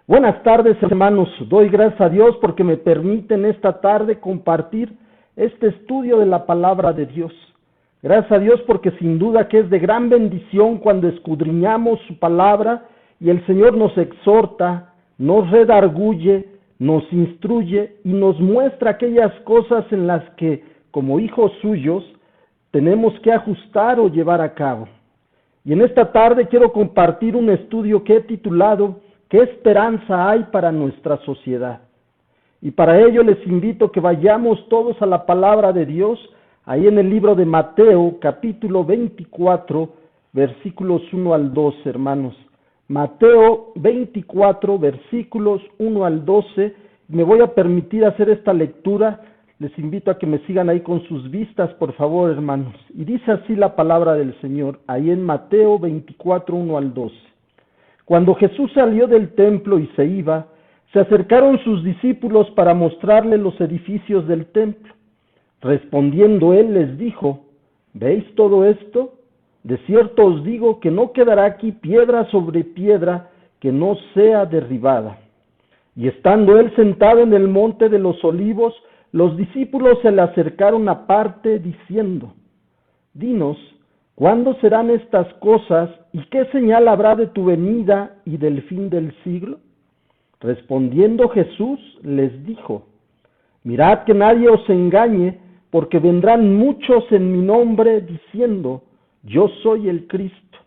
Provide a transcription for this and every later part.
Buenas tardes, hermanos. Doy gracias a Dios porque me permiten esta tarde compartir este estudio de la palabra de Dios. Gracias a Dios porque sin duda que es de gran bendición cuando escudriñamos su palabra y el Señor nos exhorta, nos redarguye, nos instruye y nos muestra aquellas cosas en las que, como hijos suyos, tenemos que ajustar o llevar a cabo. Y en esta tarde quiero compartir un estudio que he titulado ¿Qué esperanza hay para nuestra sociedad? Y para ello les invito que vayamos todos a la palabra de Dios, ahí en el libro de Mateo, capítulo 24, versículos 1 al 12, hermanos. Mateo 24, versículos 1 al 12. Me voy a permitir hacer esta lectura. Les invito a que me sigan ahí con sus vistas, por favor, hermanos. Y dice así la palabra del Señor, ahí en Mateo 24, 1 al 12. Cuando Jesús salió del templo y se iba, se acercaron sus discípulos para mostrarle los edificios del templo. Respondiendo él les dijo, ¿veis todo esto? De cierto os digo que no quedará aquí piedra sobre piedra que no sea derribada. Y estando él sentado en el monte de los olivos, los discípulos se le acercaron aparte diciendo, dinos, ¿cuándo serán estas cosas y qué señal habrá de tu venida y del fin del siglo? Respondiendo Jesús les dijo, mirad que nadie os engañe, porque vendrán muchos en mi nombre diciendo, yo soy el Cristo,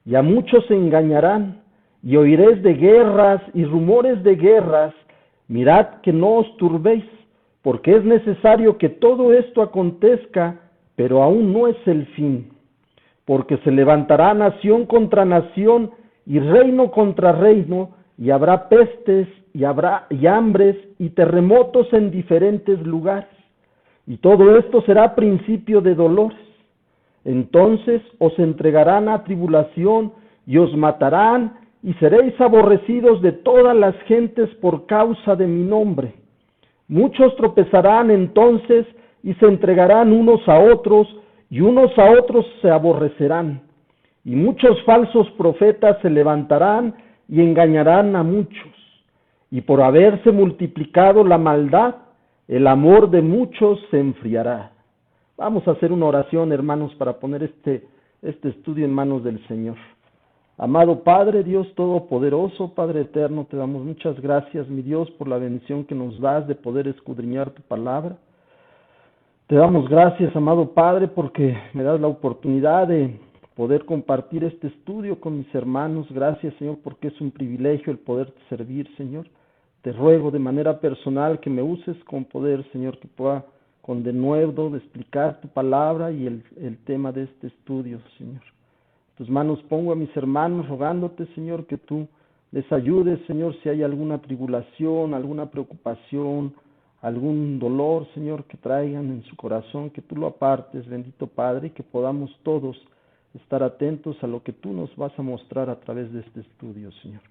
y a muchos se engañarán, y oiréis de guerras y rumores de guerras. Mirad que no os turbéis, porque es necesario que todo esto acontezca, pero aún no es el fin. Porque se levantará nación contra nación y reino contra reino, y habrá pestes y hambres y terremotos en diferentes lugares. Y todo esto será principio de dolores. Entonces os entregarán a tribulación y os matarán, y seréis aborrecidos de todas las gentes por causa de mi nombre. Muchos tropezarán entonces y se entregarán unos a otros, y unos a otros se aborrecerán. Y muchos falsos profetas se levantarán y engañarán a muchos. Y por haberse multiplicado la maldad, el amor de muchos se enfriará. Vamos a hacer una oración, hermanos, para poner este estudio en manos del Señor. Amado Padre, Dios Todopoderoso, Padre Eterno, te damos muchas gracias, mi Dios, por la bendición que nos das de poder escudriñar tu palabra. Te damos gracias, amado Padre, porque me das la oportunidad de poder compartir este estudio con mis hermanos. Gracias, Señor, porque es un privilegio el poderte servir, Señor. Te ruego de manera personal que me uses con poder, Señor, que pueda con denuedo de explicar tu palabra y el tema de este estudio, Señor. En tus manos pongo a mis hermanos rogándote, Señor, que tú les ayudes, Señor, si hay alguna tribulación, alguna preocupación, algún dolor, Señor, que traigan en su corazón, que tú lo apartes, bendito Padre, y que podamos todos estar atentos a lo que tú nos vas a mostrar a través de este estudio, Señor.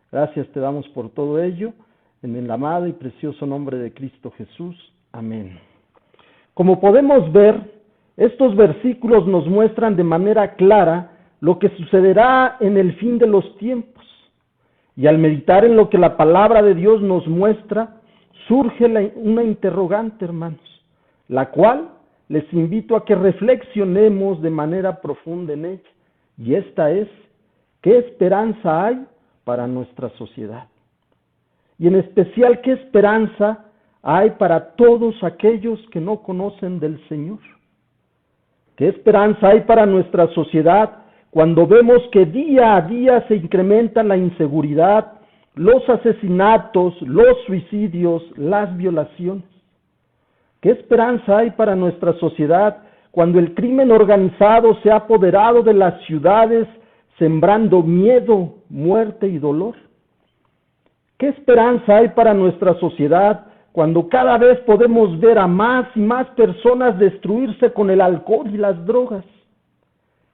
Gracias te damos por todo ello, en el amado y precioso nombre de Cristo Jesús. Amén. Como podemos ver, estos versículos nos muestran de manera clara lo que sucederá en el fin de los tiempos. Y al meditar en lo que la palabra de Dios nos muestra, surge una interrogante, hermanos, la cual les invito a que reflexionemos de manera profunda en ella. Y esta es, ¿qué esperanza hay para nuestra sociedad? Y en especial, ¿qué esperanza hay para todos aquellos que no conocen del Señor? ¿Qué esperanza hay para nuestra sociedad cuando vemos que día a día se incrementa la inseguridad, los asesinatos, los suicidios, las violaciones? ¿Qué esperanza hay para nuestra sociedad cuando el crimen organizado se ha apoderado de las ciudades, sembrando miedo, muerte y dolor? ¿Qué esperanza hay para nuestra sociedad cuando cada vez podemos ver a más y más personas destruirse con el alcohol y las drogas?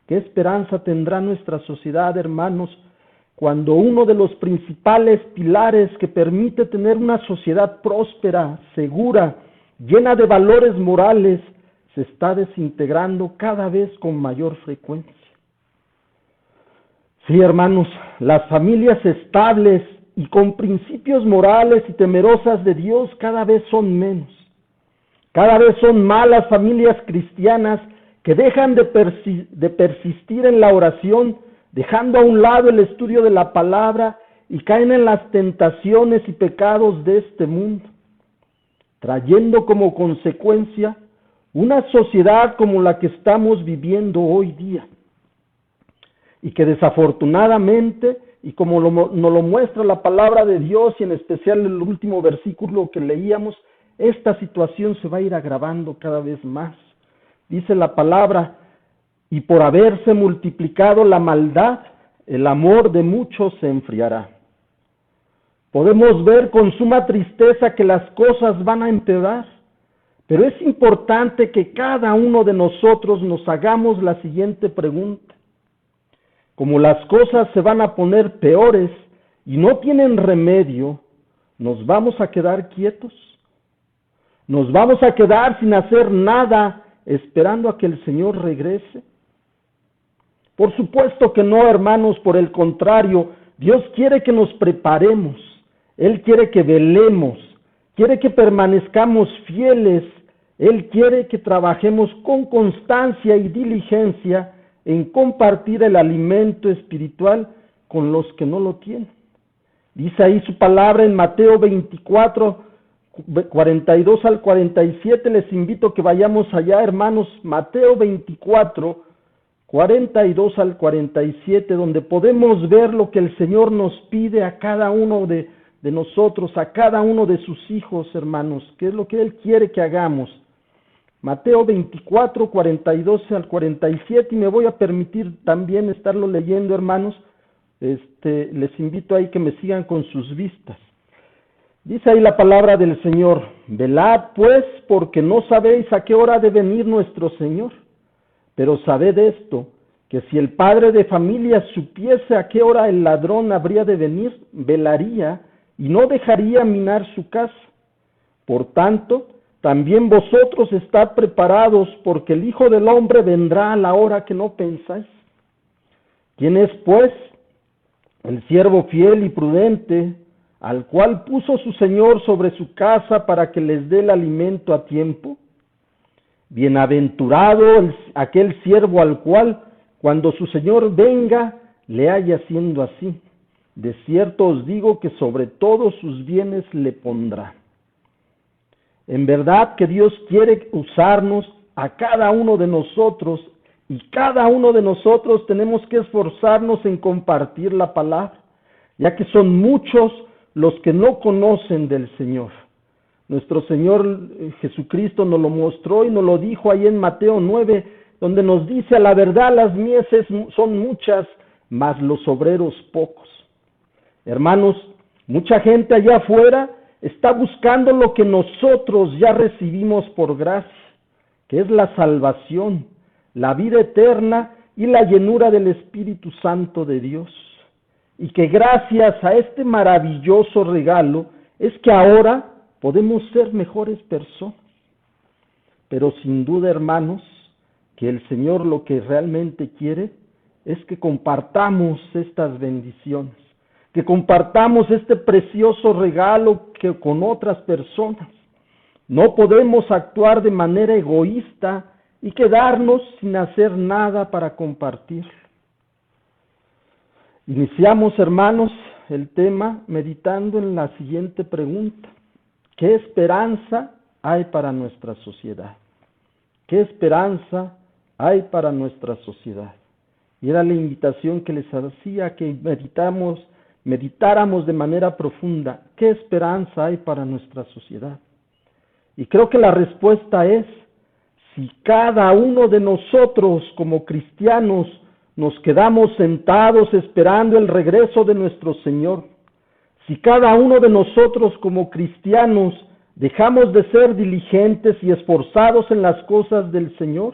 ¿Qué esperanza tendrá nuestra sociedad, hermanos, cuando uno de los principales pilares que permite tener una sociedad próspera, segura, llena de valores morales, se está desintegrando cada vez con mayor frecuencia? Sí, hermanos, las familias estables y con principios morales y temerosas de Dios cada vez son menos. Cada vez son más las familias cristianas que dejan de persistir en la oración, dejando a un lado el estudio de la palabra y caen en las tentaciones y pecados de este mundo, trayendo como consecuencia una sociedad como la que estamos viviendo hoy día, y que desafortunadamente, y como nos lo muestra la palabra de Dios, y en especial el último versículo que leíamos, esta situación se va a ir agravando cada vez más. Dice la palabra, y por haberse multiplicado la maldad, el amor de muchos se enfriará. Podemos ver con suma tristeza que las cosas van a empeorar, pero es importante que cada uno de nosotros nos hagamos la siguiente pregunta. Como las cosas se van a poner peores y no tienen remedio, ¿nos vamos a quedar quietos? ¿Nos vamos a quedar sin hacer nada esperando a que el Señor regrese? Por supuesto que no, hermanos, por el contrario, Dios quiere que nos preparemos, Él quiere que velemos, quiere que permanezcamos fieles, Él quiere que trabajemos con constancia y diligencia en compartir el alimento espiritual con los que no lo tienen. Dice ahí su palabra en Mateo 24, 42 al 47, les invito a que vayamos allá, hermanos, Mateo 24, 42 al 47, donde podemos ver lo que el Señor nos pide a cada uno de nosotros, a cada uno de sus hijos, hermanos, que es lo que Él quiere que hagamos. Mateo 24, 42 al 47, y me voy a permitir también estarlo leyendo, hermanos. Les invito ahí que me sigan con sus vistas. Dice ahí la palabra del Señor: velad pues, porque no sabéis a qué hora ha de venir nuestro Señor. Pero sabed esto, que si el padre de familia supiese a qué hora el ladrón habría de venir, velaría y no dejaría minar su casa. Por tanto, también vosotros estad preparados, porque el Hijo del Hombre vendrá a la hora que no pensáis. ¿Quién es, pues, el siervo fiel y prudente, al cual puso su Señor sobre su casa para que les dé el alimento a tiempo? Bienaventurado aquel siervo al cual, cuando su Señor venga, le haya haciendo así. De cierto os digo que sobre todos sus bienes le pondrá. En verdad que Dios quiere usarnos a cada uno de nosotros, y cada uno de nosotros tenemos que esforzarnos en compartir la palabra, ya que son muchos los que no conocen del Señor. Nuestro Señor Jesucristo nos lo mostró y nos lo dijo ahí en Mateo 9, donde nos dice: a la verdad las mieses son muchas, mas los obreros pocos. Hermanos, mucha gente allá afuera está buscando lo que nosotros ya recibimos por gracia, que es la salvación, la vida eterna y la llenura del Espíritu Santo de Dios. Y que gracias a este maravilloso regalo es que ahora podemos ser mejores personas. Pero sin duda, hermanos, que el Señor lo que realmente quiere es que compartamos estas bendiciones, que compartamos este precioso regalo con otras personas. No podemos actuar de manera egoísta y quedarnos sin hacer nada para compartirlo. Iniciamos, hermanos, el tema meditando en la siguiente pregunta: ¿qué esperanza hay para nuestra sociedad? ¿Qué esperanza hay para nuestra sociedad? Y era la invitación que les hacía, que meditáramos de manera profunda: ¿qué esperanza hay para nuestra sociedad? Y creo que la respuesta es: si cada uno de nosotros como cristianos nos quedamos sentados esperando el regreso de nuestro Señor, si cada uno de nosotros como cristianos dejamos de ser diligentes y esforzados en las cosas del Señor,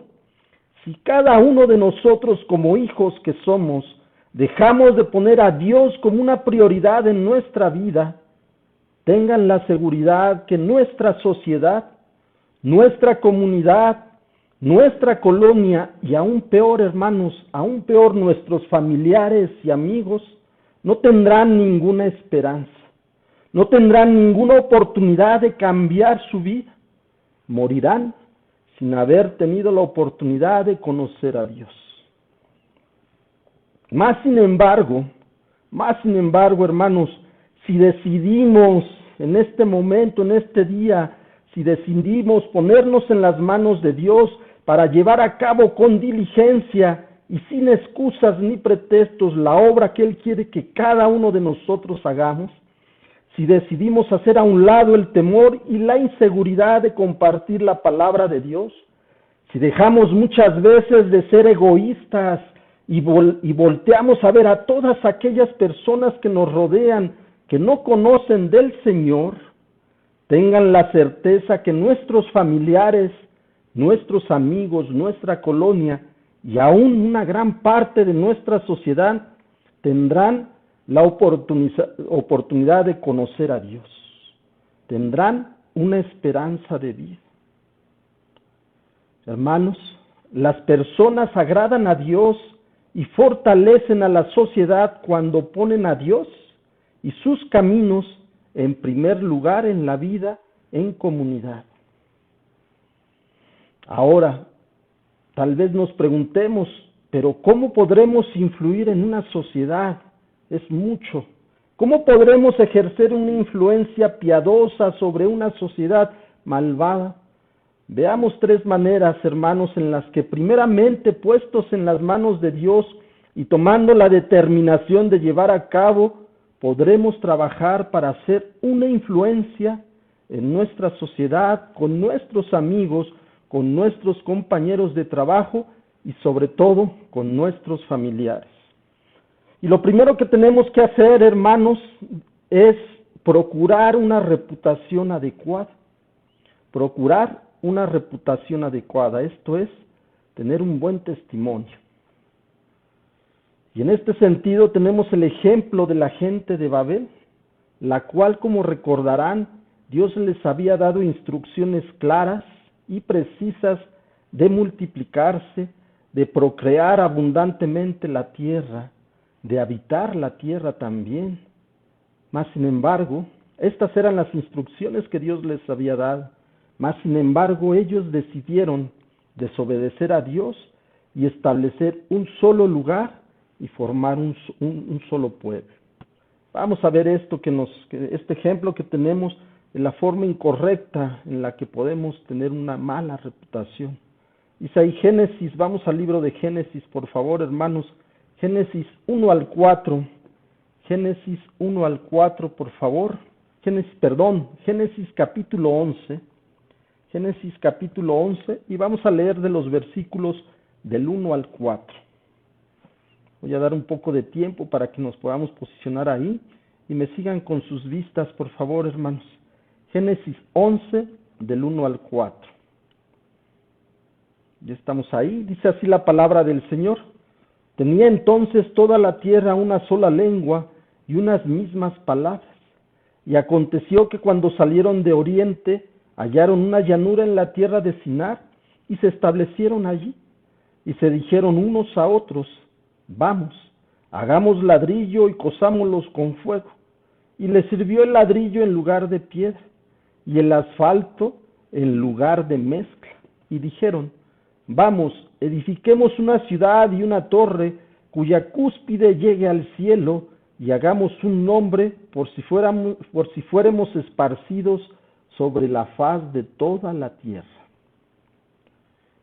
si cada uno de nosotros como hijos que somos dejamos de poner a Dios como una prioridad en nuestra vida, tengan la seguridad que nuestra sociedad, nuestra comunidad, nuestra colonia y aún peor, hermanos, aún peor nuestros familiares y amigos, no tendrán ninguna esperanza, no tendrán ninguna oportunidad de cambiar su vida. Morirán sin haber tenido la oportunidad de conocer a Dios. Más sin embargo, hermanos, si decidimos en este momento, en este día, si decidimos ponernos en las manos de Dios para llevar a cabo con diligencia y sin excusas ni pretextos la obra que Él quiere que cada uno de nosotros hagamos, si decidimos hacer a un lado el temor y la inseguridad de compartir la palabra de Dios, si dejamos muchas veces de ser egoístas y volteamos a ver a todas aquellas personas que nos rodean, que no conocen del Señor, tengan la certeza que nuestros familiares, nuestros amigos, nuestra colonia y aún una gran parte de nuestra sociedad tendrán la oportunidad de conocer a Dios. Tendrán una esperanza de vida. Hermanos, las personas agradan a Dios y fortalecen a la sociedad cuando ponen a Dios y sus caminos en primer lugar en la vida en comunidad. Ahora, tal vez nos preguntemos, pero ¿cómo podremos influir en una sociedad? Es mucho. ¿Cómo podremos ejercer una influencia piadosa sobre una sociedad malvada? Veamos 3 maneras, hermanos, en las que primeramente puestos en las manos de Dios y tomando la determinación de llevar a cabo, podremos trabajar para hacer una influencia en nuestra sociedad, con nuestros amigos, con nuestros compañeros de trabajo y sobre todo con nuestros familiares. Y lo primero que tenemos que hacer, hermanos, es procurar una reputación adecuada. Procurar una reputación adecuada, esto es, tener un buen testimonio. Y en este sentido tenemos el ejemplo de la gente de Babel, la cual, como recordarán, Dios les había dado instrucciones claras y precisas de multiplicarse, de procrear abundantemente la tierra, de habitar la tierra también. Mas, sin embargo, estas eran las instrucciones que Dios les había dado. Mas, sin embargo, ellos decidieron desobedecer a Dios y establecer un solo lugar y formar un solo pueblo. Vamos a ver este ejemplo que tenemos de la forma incorrecta en la que podemos tener una mala reputación. Dice ahí Génesis, vamos al libro de Génesis, por favor, hermanos. Génesis 1 al 4. Génesis 1 al 4, por favor. Génesis capítulo 11. Génesis capítulo 11 y vamos a leer de los versículos del 1 al 4. Voy a dar un poco de tiempo para que nos podamos posicionar ahí y me sigan con sus vistas, por favor, hermanos. Génesis 11, del 1 al 4. Ya estamos ahí, dice así la palabra del Señor. Tenía entonces toda la tierra una sola lengua y unas mismas palabras. Y aconteció que cuando salieron de oriente, hallaron una llanura en la tierra de Sinar y se establecieron allí. Y se dijeron unos a otros, vamos, hagamos ladrillo y cosámoslos con fuego. Y les sirvió el ladrillo en lugar de piedra y el asfalto en lugar de mezcla. Y dijeron, vamos, edifiquemos una ciudad y una torre cuya cúspide llegue al cielo y hagamos un nombre por si fuéramos esparcidos sobre la faz de toda la tierra.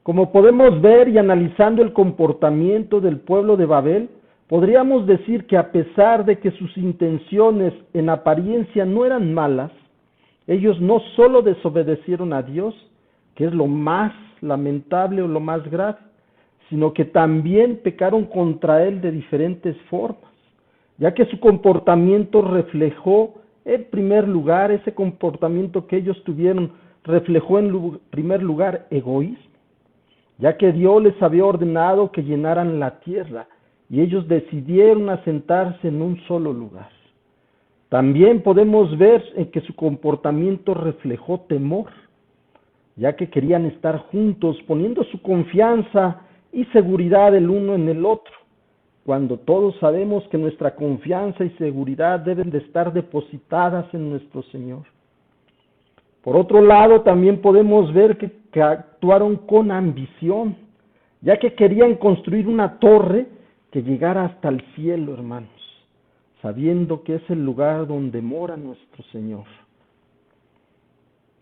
Como podemos ver y analizando el comportamiento del pueblo de Babel, podríamos decir que a pesar de que sus intenciones en apariencia no eran malas, ellos no solo desobedecieron a Dios, que es lo más lamentable o lo más grave, sino que también pecaron contra Él de diferentes formas, ya que su comportamiento reflejó, en primer lugar, ese comportamiento que ellos tuvieron, reflejó en primer lugar egoísmo, ya que Dios les había ordenado que llenaran la tierra y ellos decidieron asentarse en un solo lugar. También podemos ver en que su comportamiento reflejó temor, ya que querían estar juntos, poniendo su confianza y seguridad el uno en el otro. cuando todos sabemos que nuestra confianza y seguridad deben de estar depositadas en nuestro Señor. Por otro lado, también podemos ver que actuaron con ambición, ya que querían construir una torre que llegara hasta el cielo, hermanos, sabiendo que es el lugar donde mora nuestro Señor.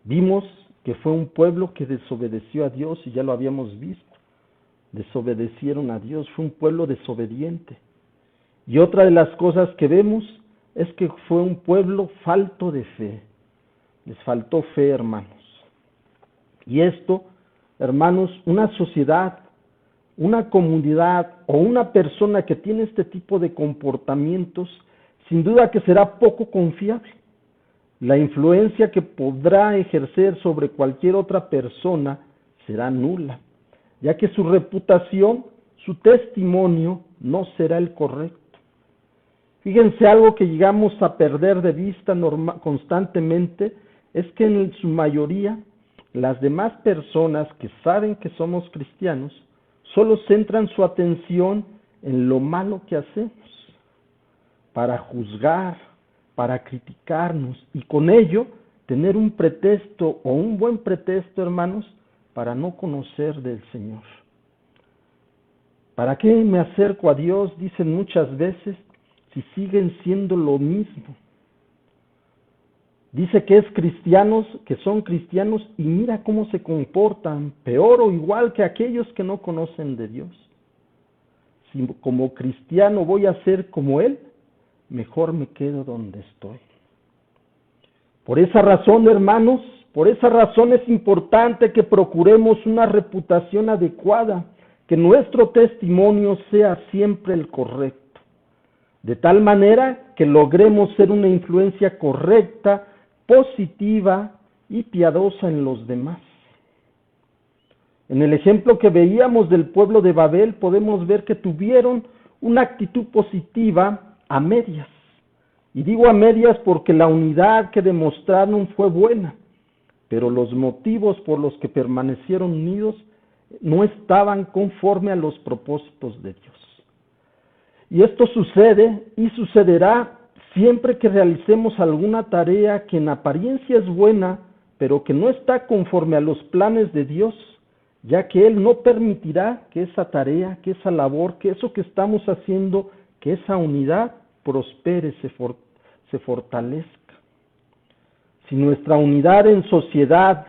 Vimos que fue un pueblo que desobedeció a Dios, y ya lo habíamos visto. Desobedecieron a Dios, fue un pueblo desobediente. Y otra de las cosas que vemos es que fue un pueblo falto de fe. Les faltó fe, hermanos. Y esto, hermanos, una sociedad, una comunidad o una persona que tiene este tipo de comportamientos, sin duda que será poco confiable. La influencia que podrá ejercer sobre cualquier otra persona será nula, ya que su reputación, su testimonio no será el correcto. Fíjense, algo que llegamos a perder de vista constantemente es que en su mayoría las demás personas que saben que somos cristianos solo centran su atención en lo malo que hacemos, para juzgar, para criticarnos, y con ello tener un pretexto o un buen pretexto, hermanos, para no conocer del Señor. ¿Para qué me acerco a Dios? Dicen muchas veces, si siguen siendo lo mismo. Dice que son cristianos, y mira cómo se comportan, peor o igual que aquellos que no conocen de Dios. Si como cristiano voy a ser como Él, mejor me quedo donde estoy. Por esa razón, hermanos, por esa razón es importante que procuremos una reputación adecuada, que nuestro testimonio sea siempre el correcto, de tal manera que logremos ser una influencia correcta, positiva y piadosa en los demás. En el ejemplo que veíamos del pueblo de Babel, podemos ver que tuvieron una actitud positiva a medias. Y digo a medias porque la unidad que demostraron fue buena, pero los motivos por los que permanecieron unidos no estaban conforme a los propósitos de Dios. Y esto sucede y sucederá siempre que realicemos alguna tarea que en apariencia es buena, pero que no está conforme a los planes de Dios, ya que Él no permitirá que esa tarea, que esa labor, que eso que estamos haciendo, que esa unidad prospere, se fortalezca. Si nuestra unidad en sociedad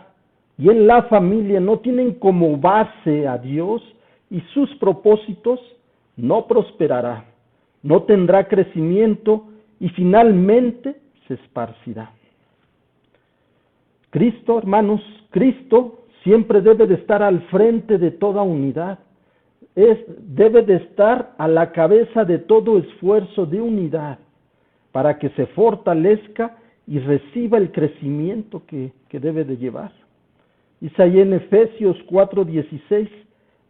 y en la familia no tienen como base a Dios y sus propósitos, no prosperará, no tendrá crecimiento y finalmente se esparcirá. Cristo, hermanos, Cristo siempre debe de estar al frente de toda unidad. Debe de estar a la cabeza de todo esfuerzo de unidad para que se fortalezca y reciba el crecimiento que debe de llevar. Dice ahí en Efesios 4:16,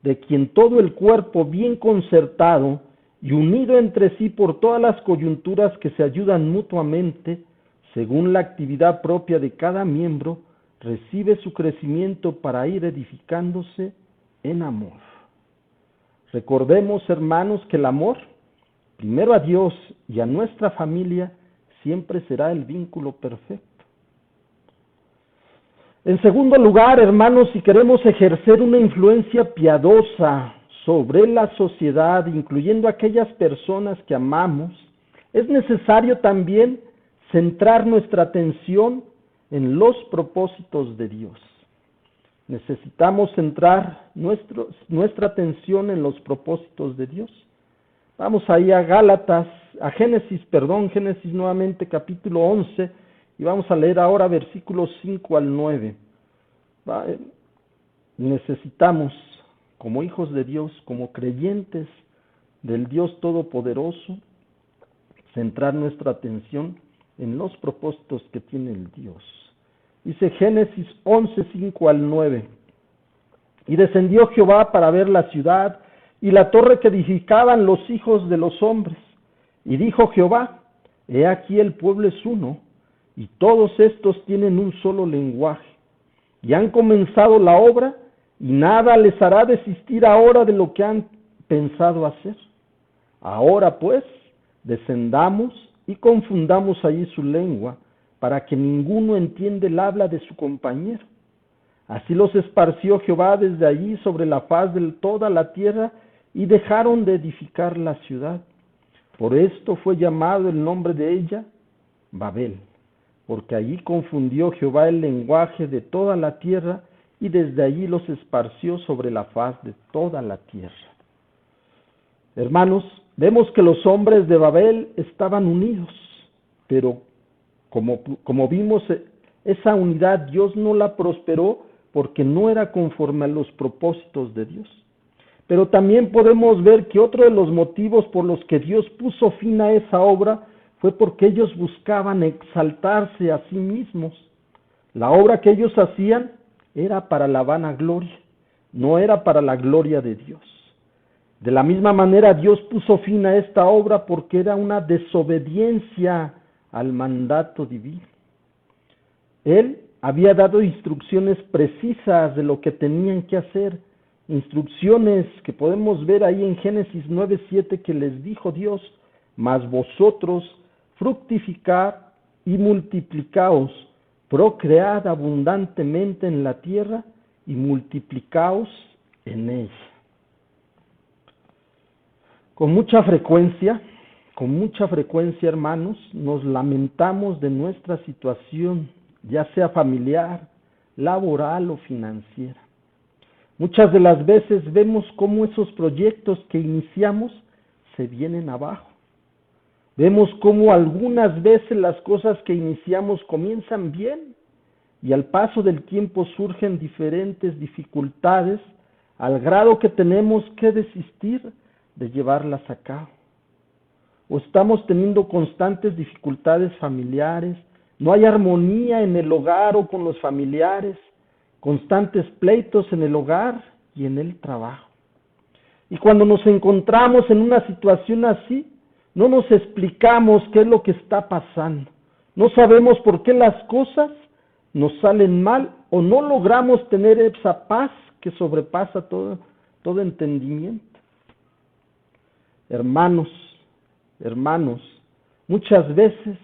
de quien todo el cuerpo bien concertado y unido entre sí por todas las coyunturas que se ayudan mutuamente, según la actividad propia de cada miembro, recibe su crecimiento para ir edificándose en amor. Recordemos, hermanos, que el amor, primero a Dios y a nuestra familia, siempre será el vínculo perfecto. En segundo lugar, hermanos, si queremos ejercer una influencia piadosa sobre la sociedad, incluyendo aquellas personas que amamos, es necesario también centrar nuestra atención en los propósitos de Dios. Necesitamos centrar nuestra atención en los propósitos de Dios. Vamos ahí a Génesis nuevamente, capítulo 11, y vamos a leer ahora versículos 5 al 9. Necesitamos, como hijos de Dios, como creyentes del Dios Todopoderoso, centrar nuestra atención en los propósitos que tiene el Dios. Dice Génesis 11, 5 al 9. Y descendió Jehová para ver la ciudad y la torre que edificaban los hijos de los hombres. Y dijo Jehová, he aquí el pueblo es uno, y todos estos tienen un solo lenguaje. Y han comenzado la obra, y nada les hará desistir ahora de lo que han pensado hacer. Ahora pues, descendamos y confundamos allí su lengua, para que ninguno entienda el habla de su compañero. Así los esparció Jehová desde allí sobre la faz de toda la tierra, y dejaron de edificar la ciudad. Por esto fue llamado el nombre de ella Babel, porque allí confundió Jehová el lenguaje de toda la tierra, y desde allí los esparció sobre la faz de toda la tierra. Hermanos, vemos que los hombres de Babel estaban unidos, pero como vimos, esa unidad Dios no la prosperó porque no era conforme a los propósitos de Dios. Pero también podemos ver que otro de los motivos por los que Dios puso fin a esa obra fue porque ellos buscaban exaltarse a sí mismos. La obra que ellos hacían era para la vanagloria, no era para la gloria de Dios. De la misma manera, Dios puso fin a esta obra porque era una desobediencia al mandato divino. Él había dado instrucciones precisas de lo que tenían que hacer, instrucciones que podemos ver ahí en Génesis 9:7, que les dijo Dios: mas vosotros fructificad y multiplicaos, procread abundantemente en la tierra y multiplicaos en ella. Con mucha frecuencia, hermanos, nos lamentamos de nuestra situación, ya sea familiar, laboral o financiera. Muchas de las veces vemos cómo esos proyectos que iniciamos se vienen abajo. Vemos cómo algunas veces las cosas que iniciamos comienzan bien y al paso del tiempo surgen diferentes dificultades al grado que tenemos que desistir de llevarlas a cabo. O estamos teniendo constantes dificultades familiares, no hay armonía en el hogar o con los familiares, constantes pleitos en el hogar y en el trabajo. Y cuando nos encontramos en una situación así, no nos explicamos qué es lo que está pasando. No sabemos por qué las cosas nos salen mal o no logramos tener esa paz que sobrepasa todo entendimiento. Hermanos, muchas veces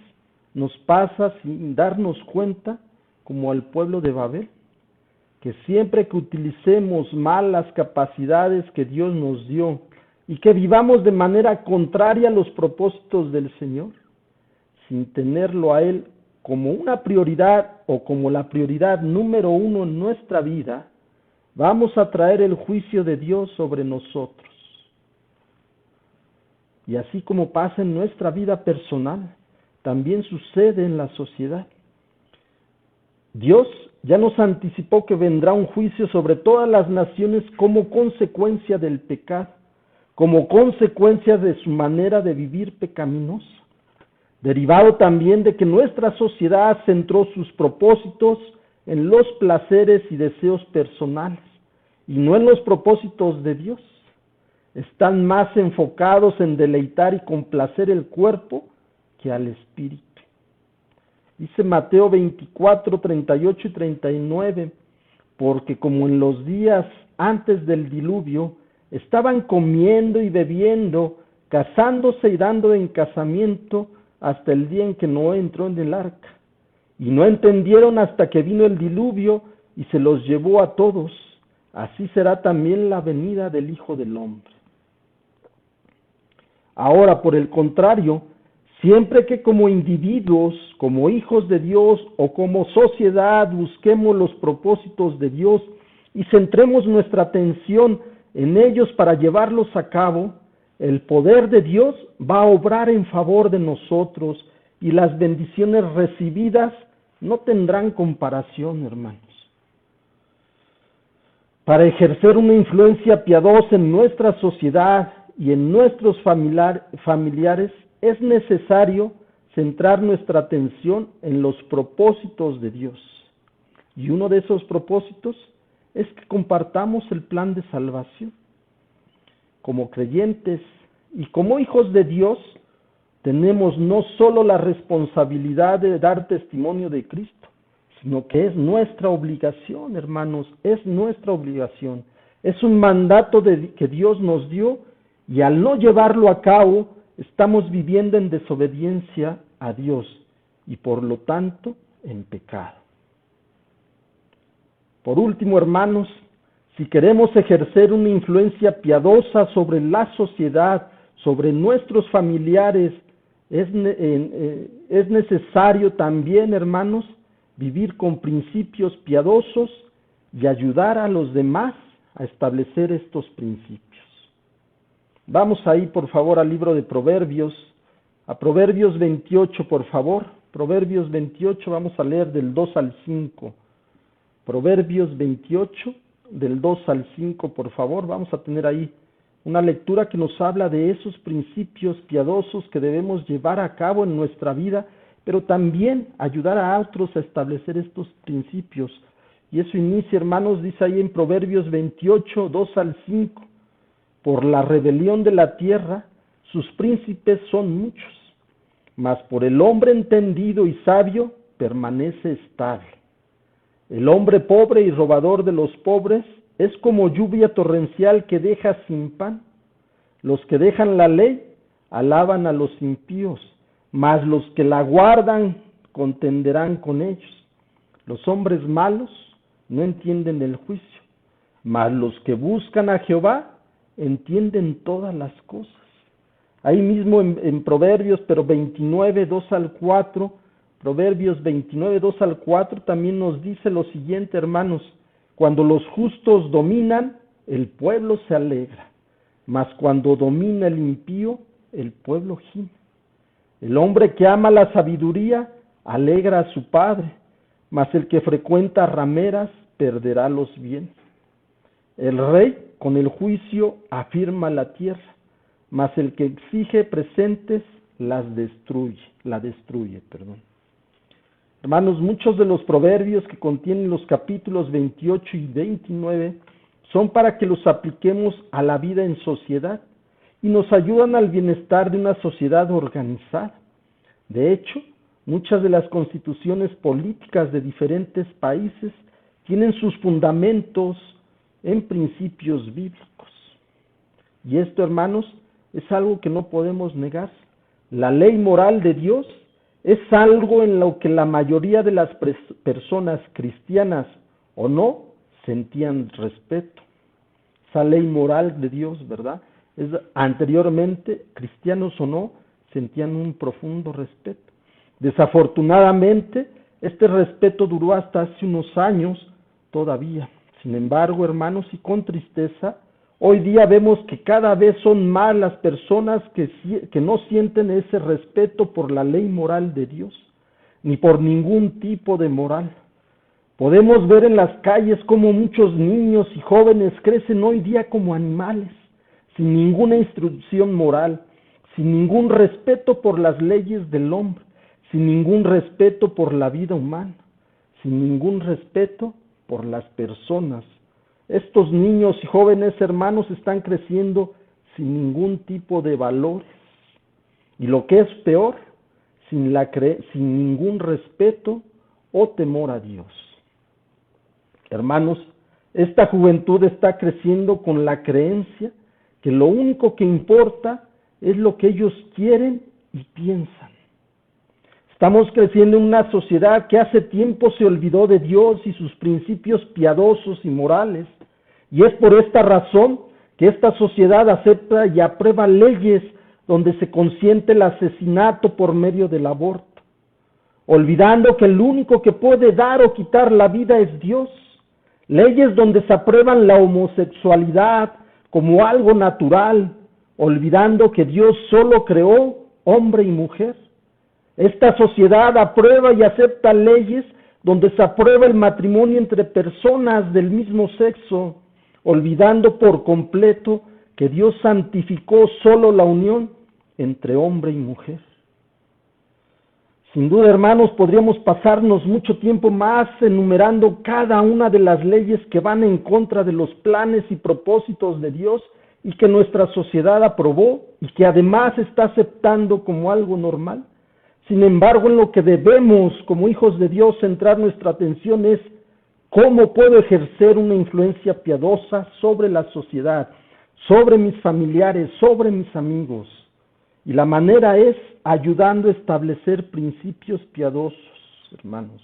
nos pasa sin darnos cuenta, como al pueblo de Babel, que siempre que utilicemos mal las capacidades que Dios nos dio y que vivamos de manera contraria a los propósitos del Señor, sin tenerlo a Él como una prioridad o como la prioridad número uno en nuestra vida, vamos a traer el juicio de Dios sobre nosotros. Y así como pasa en nuestra vida personal, también sucede en la sociedad. Dios ya nos anticipó que vendrá un juicio sobre todas las naciones como consecuencia del pecado, como consecuencia de su manera de vivir pecaminosa, derivado también de que nuestra sociedad centró sus propósitos en los placeres y deseos personales y no en los propósitos de Dios. Están más enfocados en deleitar y complacer el cuerpo que al espíritu. Dice Mateo 24, 38 y 39, porque como en los días antes del diluvio, estaban comiendo y bebiendo, casándose y dando en casamiento, hasta el día en que Noé entró en el arca. Y no entendieron hasta que vino el diluvio y se los llevó a todos. Así será también la venida del Hijo del Hombre. Ahora, por el contrario, siempre que como individuos, como hijos de Dios o como sociedad busquemos los propósitos de Dios y centremos nuestra atención en ellos para llevarlos a cabo, el poder de Dios va a obrar en favor de nosotros y las bendiciones recibidas no tendrán comparación, hermanos. Para ejercer una influencia piadosa en nuestra sociedad y en nuestros familiares, es necesario centrar nuestra atención en los propósitos de Dios. Y uno de esos propósitos es que compartamos el plan de salvación. Como creyentes y como hijos de Dios, tenemos no solo la responsabilidad de dar testimonio de Cristo, sino que es nuestra obligación, hermanos, es nuestra obligación. Es un mandato que Dios nos dio y al no llevarlo a cabo, estamos viviendo en desobediencia a Dios y por lo tanto en pecado. Por último, hermanos, si queremos ejercer una influencia piadosa sobre la sociedad, sobre nuestros familiares, es necesario también, hermanos, vivir con principios piadosos y ayudar a los demás a establecer estos principios. Vamos ahí, por favor, al libro de Proverbios, a Proverbios 28, por favor. Proverbios 28, vamos a leer del 2 al 5. Proverbios 28, del 2 al 5, por favor. Vamos a tener ahí una lectura que nos habla de esos principios piadosos que debemos llevar a cabo en nuestra vida, pero también ayudar a otros a establecer estos principios. Y eso inicia, hermanos, dice ahí en Proverbios 28, 2 al 5. Por la rebelión de la tierra, sus príncipes son muchos, mas por el hombre entendido y sabio permanece estable. El hombre pobre y robador de los pobres es como lluvia torrencial que deja sin pan. Los que dejan la ley alaban a los impíos, mas los que la guardan contenderán con ellos. Los hombres malos no entienden el juicio, mas los que buscan a Jehová entienden todas las cosas. Ahí mismo en Proverbios, pero 29, 2 al 4, Proverbios 29, 2 al 4 también nos dice lo siguiente, hermanos: cuando los justos dominan, el pueblo se alegra, mas cuando domina el impío, el pueblo gime. El hombre que ama la sabiduría alegra a su padre, mas el que frecuenta rameras perderá los bienes. El rey con el juicio afirma la tierra, mas el que exige presentes la destruye. Hermanos, muchos de los proverbios que contienen los capítulos 28 y 29 son para que los apliquemos a la vida en sociedad y nos ayudan al bienestar de una sociedad organizada. De hecho, muchas de las constituciones políticas de diferentes países tienen sus fundamentos en principios bíblicos. Y esto, hermanos, es algo que no podemos negar. La ley moral de Dios es algo en lo que la mayoría de las personas, cristianas o no, sentían respeto. Esa ley moral de Dios, ¿verdad? Anteriormente, cristianos o no, sentían un profundo respeto. Desafortunadamente, este respeto duró hasta hace unos años todavía. Sin embargo, hermanos, y con tristeza, hoy día vemos que cada vez son más las personas que no sienten ese respeto por la ley moral de Dios, ni por ningún tipo de moral. Podemos ver en las calles cómo muchos niños y jóvenes crecen hoy día como animales, sin ninguna instrucción moral, sin ningún respeto por las leyes del hombre, sin ningún respeto por la vida humana, sin ningún respeto por las personas. Estos niños y jóvenes, hermanos, están creciendo sin ningún tipo de valores. Y lo que es peor, sin ningún respeto o temor a Dios. Hermanos, esta juventud está creciendo con la creencia que lo único que importa es lo que ellos quieren y piensan. Estamos creciendo en una sociedad que hace tiempo se olvidó de Dios y sus principios piadosos y morales, y es por esta razón que esta sociedad acepta y aprueba leyes donde se consiente el asesinato por medio del aborto, olvidando que el único que puede dar o quitar la vida es Dios. Leyes donde se aprueban la homosexualidad como algo natural, olvidando que Dios solo creó hombre y mujer. Esta sociedad aprueba y acepta leyes donde se aprueba el matrimonio entre personas del mismo sexo, olvidando por completo que Dios santificó solo la unión entre hombre y mujer. Sin duda, hermanos, podríamos pasarnos mucho tiempo más enumerando cada una de las leyes que van en contra de los planes y propósitos de Dios y que nuestra sociedad aprobó y que además está aceptando como algo normal. Sin embargo, en lo que debemos, como hijos de Dios, centrar nuestra atención es cómo puedo ejercer una influencia piadosa sobre la sociedad, sobre mis familiares, sobre mis amigos. Y la manera es ayudando a establecer principios piadosos, hermanos.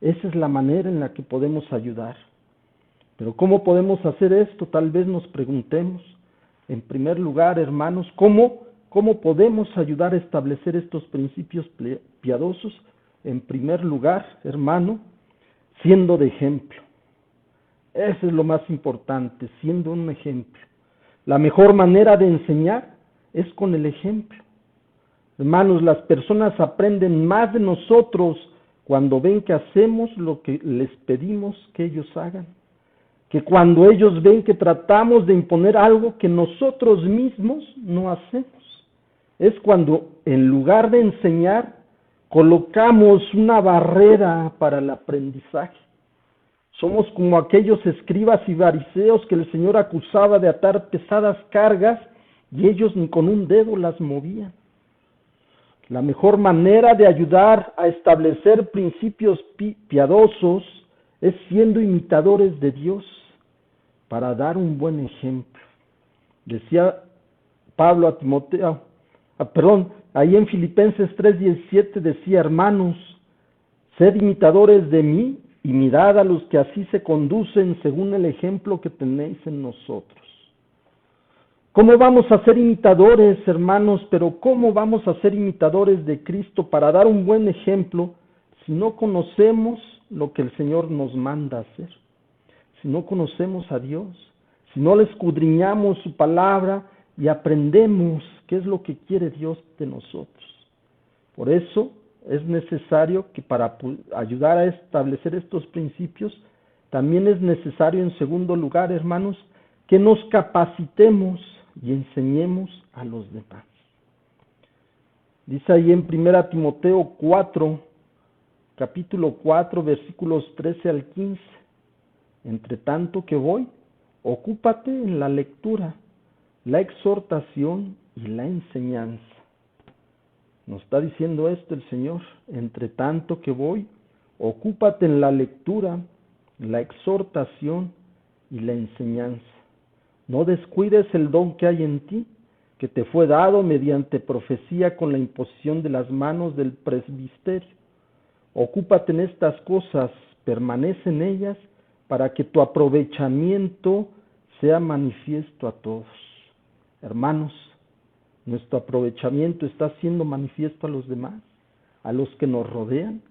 Esa es la manera en la que podemos ayudar. Pero ¿cómo podemos hacer esto? Tal vez nos preguntemos. En primer lugar, hermanos, ¿cómo podemos ayudar a establecer estos principios piadosos? En primer lugar, hermano, siendo de ejemplo. Eso es lo más importante, siendo un ejemplo. La mejor manera de enseñar es con el ejemplo. Hermanos, las personas aprenden más de nosotros cuando ven que hacemos lo que les pedimos que ellos hagan, que cuando ellos ven que tratamos de imponer algo que nosotros mismos no hacemos. Es cuando, en lugar de enseñar, colocamos una barrera para el aprendizaje. Somos como aquellos escribas y fariseos que el Señor acusaba de atar pesadas cargas y ellos ni con un dedo las movían. La mejor manera de ayudar a establecer principios piadosos es siendo imitadores de Dios para dar un buen ejemplo. Decía Pablo a Timoteo, ahí en Filipenses 3:17 decía: hermanos, sed imitadores de mí y mirad a los que así se conducen según el ejemplo que tenéis en nosotros. ¿Cómo vamos a ser imitadores, hermanos? Pero ¿cómo vamos a ser imitadores de Cristo para dar un buen ejemplo si no conocemos lo que el Señor nos manda hacer? Si no conocemos a Dios, si no le escudriñamos su palabra y aprendemos qué es lo que quiere Dios de nosotros. Por eso es necesario que para ayudar a establecer estos principios, también es necesario, en segundo lugar, hermanos, que nos capacitemos y enseñemos a los demás. Dice ahí en 1 Timoteo 4, capítulo 4, versículos 13 al 15. Entre tanto que voy, ocúpate en la lectura, la exhortación y la enseñanza. Nos está diciendo esto el Señor: entre tanto que voy, ocúpate en la lectura, la exhortación y la enseñanza. No descuides el don que hay en ti, que te fue dado mediante profecía con la imposición de las manos del presbiterio. Ocúpate en estas cosas, permanece en ellas, para que tu aprovechamiento sea manifiesto a todos. Hermanos, nuestro aprovechamiento está siendo manifiesto a los demás, a los que nos rodean.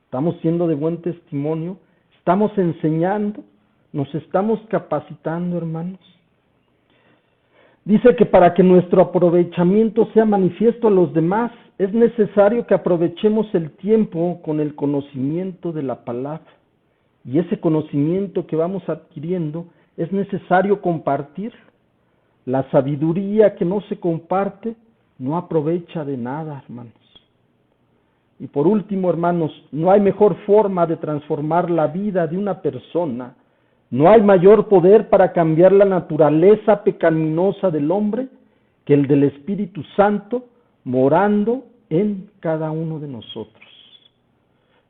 Estamos siendo de buen testimonio, estamos enseñando, nos estamos capacitando, hermanos. Dice que para que nuestro aprovechamiento sea manifiesto a los demás, es necesario que aprovechemos el tiempo con el conocimiento de la palabra. Y ese conocimiento que vamos adquiriendo es necesario compartirlo. La sabiduría que no se comparte no aprovecha de nada, hermanos. Y por último, hermanos, no hay mejor forma de transformar la vida de una persona, no hay mayor poder para cambiar la naturaleza pecaminosa del hombre que el del Espíritu Santo morando en cada uno de nosotros.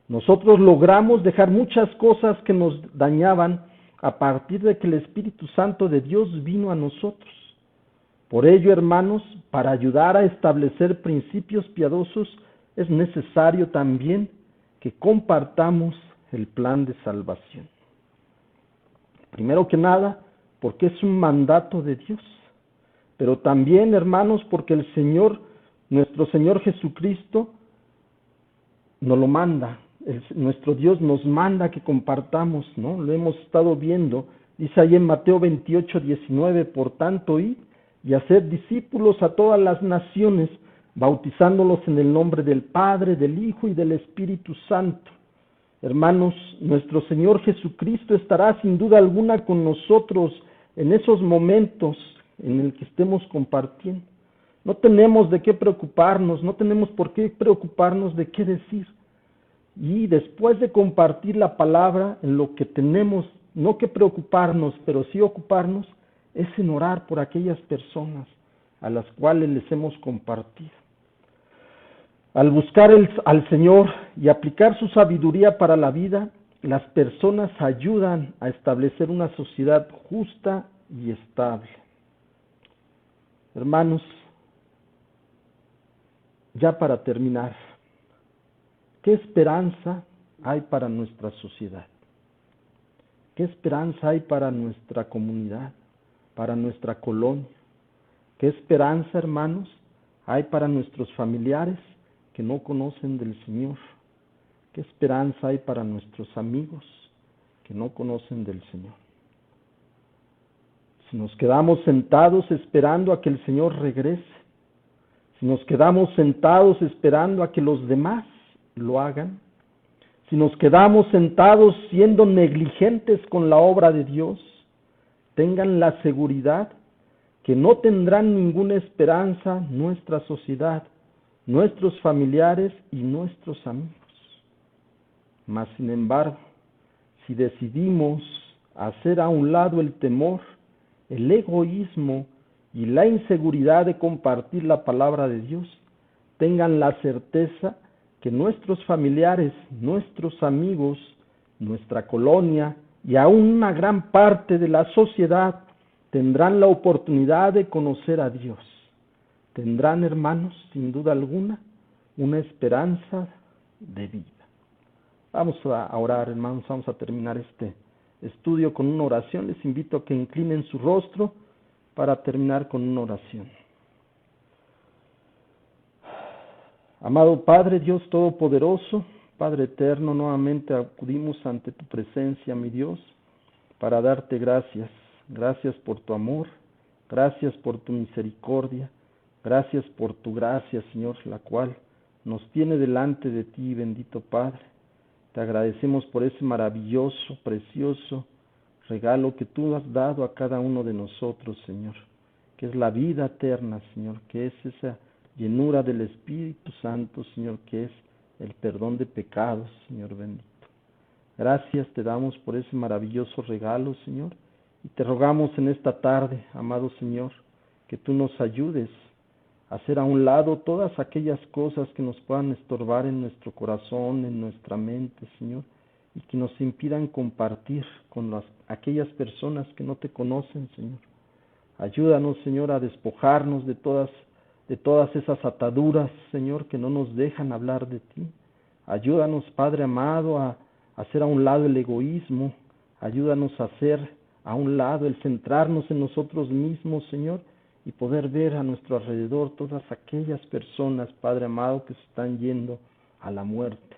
Nosotros logramos dejar muchas cosas que nos dañaban a partir de que el Espíritu Santo de Dios vino a nosotros. Por ello, hermanos, para ayudar a establecer principios piadosos, es necesario también que compartamos el plan de salvación. Primero que nada, porque es un mandato de Dios, pero también, hermanos, porque el Señor, nuestro Señor Jesucristo, nos lo manda. Nuestro Dios nos manda que compartamos, ¿no? Lo hemos estado viendo. Dice ahí en Mateo 28:19, por tanto, id y haced discípulos a todas las naciones, bautizándolos en el nombre del Padre, del Hijo y del Espíritu Santo. Hermanos, nuestro Señor Jesucristo estará sin duda alguna con nosotros en esos momentos en el que estemos compartiendo. No tenemos de qué preocuparnos, no tenemos por qué preocuparnos de qué decir. Y después de compartir la palabra, en lo que tenemos, no que preocuparnos, pero sí ocuparnos, es en orar por aquellas personas a las cuales les hemos compartido. Al buscar al Señor y aplicar su sabiduría para la vida, las personas ayudan a establecer una sociedad justa y estable. Hermanos, ya para terminar, ¿qué esperanza hay para nuestra sociedad? ¿Qué esperanza hay para nuestra comunidad, para nuestra colonia? ¿Qué esperanza, hermanos, hay para nuestros familiares que no conocen del Señor? ¿Qué esperanza hay para nuestros amigos que no conocen del Señor? Si nos quedamos sentados esperando a que el Señor regrese, si nos quedamos sentados esperando a que los demás lo hagan, si nos quedamos sentados siendo negligentes con la obra de Dios, tengan la seguridad que no tendrán ninguna esperanza nuestra sociedad, nuestros familiares y nuestros amigos. Mas, sin embargo, si decidimos hacer a un lado el temor, el egoísmo y la inseguridad de compartir la palabra de Dios, tengan la certeza que nuestros familiares, nuestros amigos, nuestra colonia y aún una gran parte de la sociedad tendrán la oportunidad de conocer a Dios. Tendrán, hermanos, sin duda alguna, una esperanza de vida. Vamos a orar, hermanos, vamos a terminar este estudio con una oración. Les invito a que inclinen su rostro para terminar con una oración. Amado Padre, Dios Todopoderoso, Padre Eterno, nuevamente acudimos ante tu presencia, mi Dios, para darte gracias. Gracias por tu amor, gracias por tu misericordia, gracias por tu gracia, Señor, la cual nos tiene delante de ti, bendito Padre. Te agradecemos por ese maravilloso, precioso regalo que tú has dado a cada uno de nosotros, Señor, que es la vida eterna, Señor, que es esa llenura del Espíritu Santo, Señor, que es el perdón de pecados, Señor bendito. Gracias te damos por ese maravilloso regalo, Señor, y te rogamos en esta tarde, amado Señor, que tú nos ayudes a hacer a un lado todas aquellas cosas que nos puedan estorbar en nuestro corazón, en nuestra mente, Señor, y que nos impidan compartir con aquellas personas que no te conocen, Señor. Ayúdanos, Señor, a despojarnos de todas esas ataduras, Señor, que no nos dejan hablar de ti. Ayúdanos, Padre amado, a hacer a un lado el egoísmo. Ayúdanos a hacer a un lado el centrarnos en nosotros mismos, Señor, y poder ver a nuestro alrededor todas aquellas personas, Padre amado, que se están yendo a la muerte.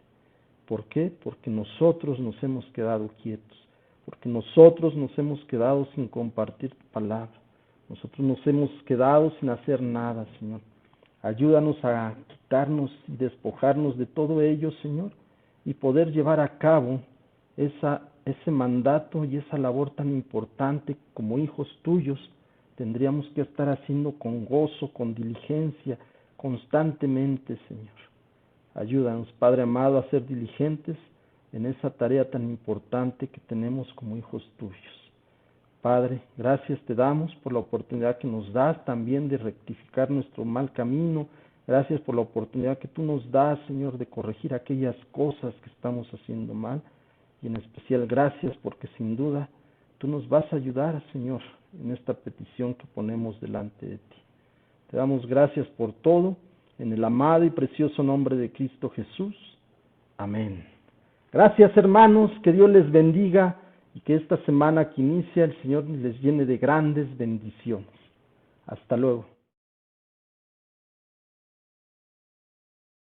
¿Por qué? Porque nosotros nos hemos quedado quietos, porque nosotros nos hemos quedado sin compartir tu palabra. Nosotros nos hemos quedado sin hacer nada, Señor. Ayúdanos a quitarnos y despojarnos de todo ello, Señor, y poder llevar a cabo ese mandato y esa labor tan importante como hijos tuyos. Tendríamos que estar haciendo con gozo, con diligencia, constantemente, Señor. Ayúdanos, Padre amado, a ser diligentes en esa tarea tan importante que tenemos como hijos tuyos. Padre, gracias te damos por la oportunidad que nos das también de rectificar nuestro mal camino. Gracias por la oportunidad que tú nos das, Señor, de corregir aquellas cosas que estamos haciendo mal. Y en especial gracias porque sin duda tú nos vas a ayudar, Señor, en esta petición que ponemos delante de ti. Te damos gracias por todo, en el amado y precioso nombre de Cristo Jesús. Amén. Gracias, hermanos, que Dios les bendiga y que esta semana que inicia el Señor les llene de grandes bendiciones. Hasta luego.